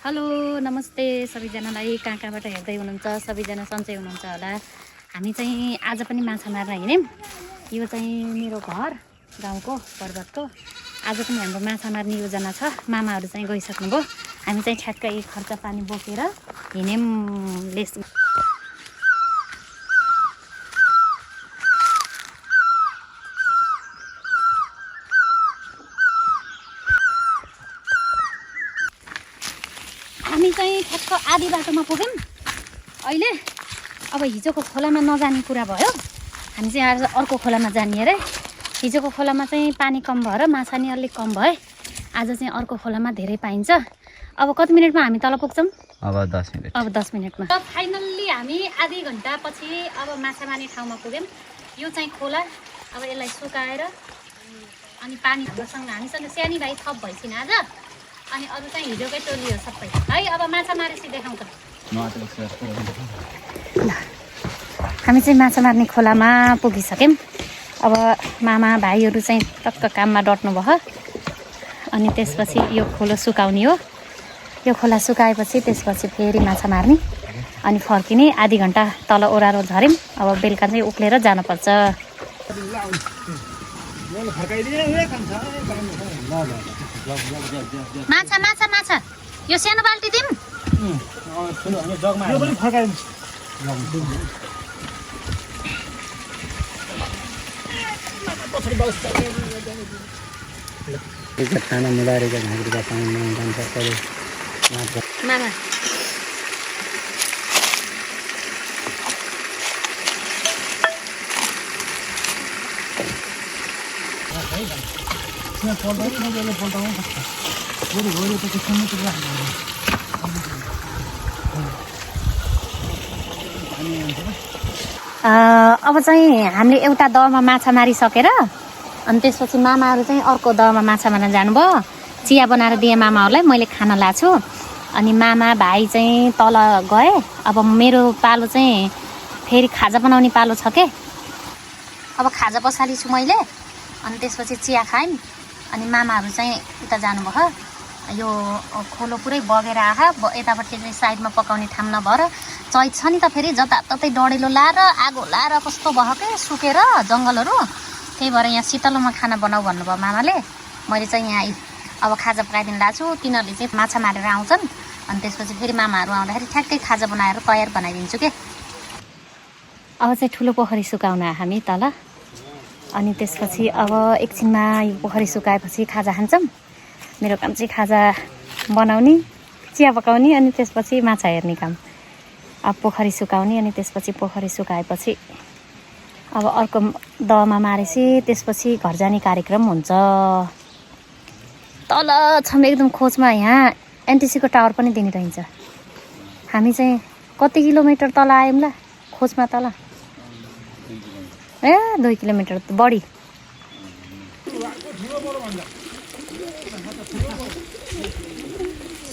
Hello नमस्ते सबैजनालाई कहाँ कहाँबाट हेर्दै हुनुहुन्छ सबैजना सन्चै हुनुहुन्छ होला। हामी चाहिँ आज पनि माछा मार्न हिँड्यौँ। यो चाहिँ मेरो घर गाउँको पर्वतको। आज पनि हाम्रो माछा मार्ने योजना छ। मामाहरू चाहिँ गइसक्नुभयो। हामी चाहिँ ठ्याक्कै खर्च पानी बोकेर हिँड्यौँ लेस। हामी चाहिँ ठ्याक्क आधी बाटोमा पुग्यौँ अहिले। अब हिजोको खोलामा नजाने कुरा भयो। हामी चाहिँ आज अर्को खोलामा जाने अरे। हिजोको खोलामा चाहिँ पानी कम भएर माछा नि अलिक कम भए। आज चाहिँ अर्को खोलामा धेरै पाइन्छ। अब कति मिनटमा हामी तल पुग्छौँ? अब 10 मिनट। अब 10 मिनटमा। अब फाइनल्ली हामी आधी घन्टा पछि अब माछा मार्ने ठाउँमा पुग्यौँ। यो चाहिँ खोला। अब यसलाई सुकाएर अनि पानी हामीसँग सानी भाइ थप भइसिन आज। अनि अरू चाहिँ हिजोकै टोली हो सबै है। अब माछा मारेपछि देखाउँ त। हामी चाहिँ माछा मार्ने खोलामा पुगिसक्यौँ। अब मामा भाइहरू चाहिँ टक्क काममा डट्नु भयो। अनि त्यसपछि यो खोला सुकाउने हो। यो खोला सुकाएपछि त्यसपछि फेरि माछा मार्ने अनि फर्किने। आधी घन्टा तल ओह्रालो झऱ्यौँ। अब बेलुका चाहिँ उक्लेर जानुपर्छ। माछा माछा माछा यो सानो बाल्टी दिउँ। खाना मिलाएर मामा अब चाहिँ हामीले एउटा दहमा माछा मारिसकेर अनि त्यसपछि मामाहरू चाहिँ अर्को दहमा माछा मार्न जानुभयो। चिया बनाएर दिएँ मामाहरूलाई। मैले खाना लाछु। अनि मामा भाइ चाहिँ तल गए। अब मेरो पालो चाहिँ फेरि खाजा बनाउने पालो छ के। अब खाजा बसाली छु मैले। अनि त्यसपछि चिया खायौँ। अनि मामाहरू चाहिँ उता जानुभयो। यो खोलो पुरै बगेर आयो। यतापट्टि चाहिँ साइडमा पकाउने ठाउँ नभएर चैत छ नि त फेरि जताततै डढेलो लाएर आगो लाएर कस्तो भयो के सुकेर जङ्गलहरू। त्यही भएर यहाँ शीतलोमा खाना बनाऊ भन्नुभयो मामाले। मैले चाहिँ यहाँ अब खाजा पकाइदिनु लाग्छु। तिनीहरूले चाहिँ माछा मारेर आउँछन्। अनि त्यसपछि फेरि मामाहरू आउँदाखेरि ठ्याक्कै खाजा बनाएर तयार बनाइदिन्छु के। अब चाहिँ ठुलो पोखरी सुकाउन हामी तल। अनि त्यसपछि अब एकछिनमा यो पोखरी सुकाएपछि खाजा खान्छौँ। मेरो काम चाहिँ खाजा बनाउने चिया पकाउने अनि त्यसपछि माछा हेर्ने काम। अब पोखरी सुकाउने अनि त्यसपछि पोखरी सुकाएपछि अब अर्को दहमा मारेपछि त्यसपछि घर जाने कार्यक्रम हुन्छ। तल छौँ एकदम खोजमा। यहाँ एनटिसीको टावर पनि दिने रहन्छ। हामी चाहिँ कति किलोमिटर तल आयौँ ल खोजमा तल? 2 किलोमिटर बढी।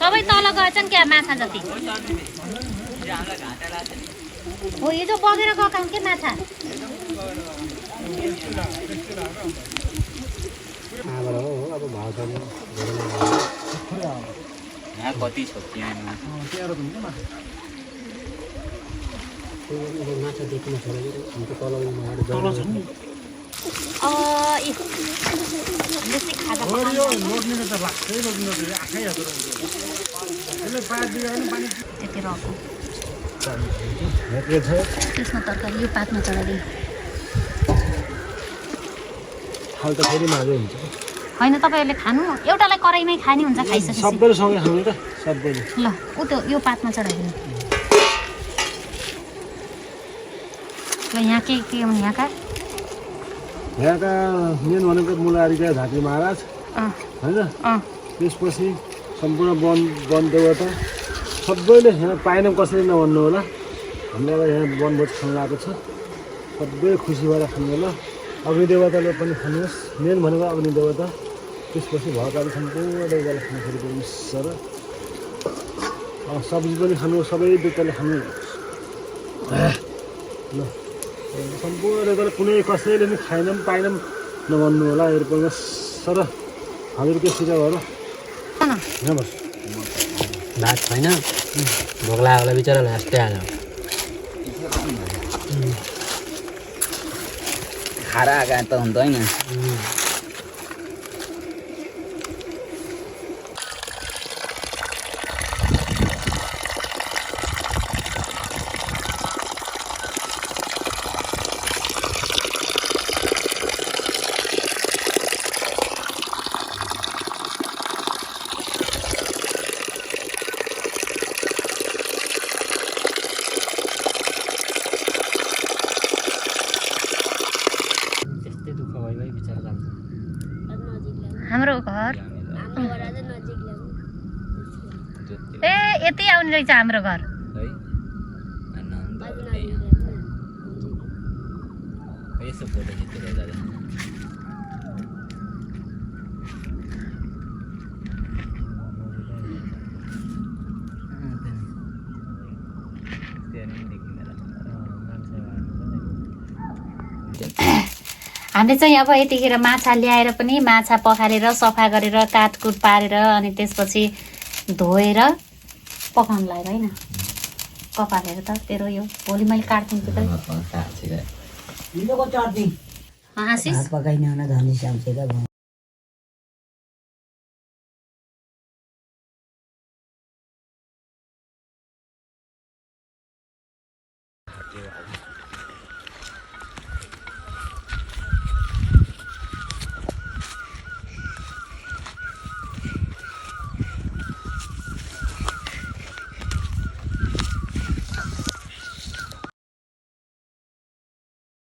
सबै तल गएछन् क्या माछा जति हो। हिजो बगेर गएको के माछा। कति छ माछा देखिन त्यसमा तरकारी यो पातमा चढाइदिनु होइन। तपाईँहरूले खानु एउटालाई कराईमै खाने हुन्छ। खाइसकेपछि ल ऊ त्यो यो पातमा चढाइदिनु ल। यहाँ के यहाँका मेन भनेको मुलारीका झाँक्री महाराज होइन। त्यसपछि सम्पूर्ण वन देवता सबैले यहाँ पाएनौँ कसरी नभन्नु होला। हामीले अब यहाँ वनभोज खानु लागेको छ। सबै खुसी भएर खानु होला। अग्नि देवताले पनि खानुहोस्। मेन भनेको अग्नि देवता। त्यसपछि भएकाले सम्पूर्ण देवताले खानु खोजेको ईश्वर। सब्जी पनि खानु सबै देवताले खानु ल। सम्पूर्ण देवताले कुनै कसैले पनि खाएनौँ पाएनौँ नभन्नु होला। सर हजुर के सिधा भयो र यहाँ बस भात छैन भोक लागेकोलाई बिचरालाई यस्तै हाल्यो खारा आएको त हुन्छ होइन हाम्रो घर ए यति आउने रहेछ हाम्रो घर यसो फोटो खिचेर जाँदा हामीले चाहिँ अब यतिखेर माछा ल्याएर पनि माछा पखालेर सफा गरेर काटकुट पारेर अनि त्यसपछि धोएर पकाउनु लाग्यो होइन कपालेर त तेरो यो भोलि मैले काट्दिन्छु त पकाइन धनी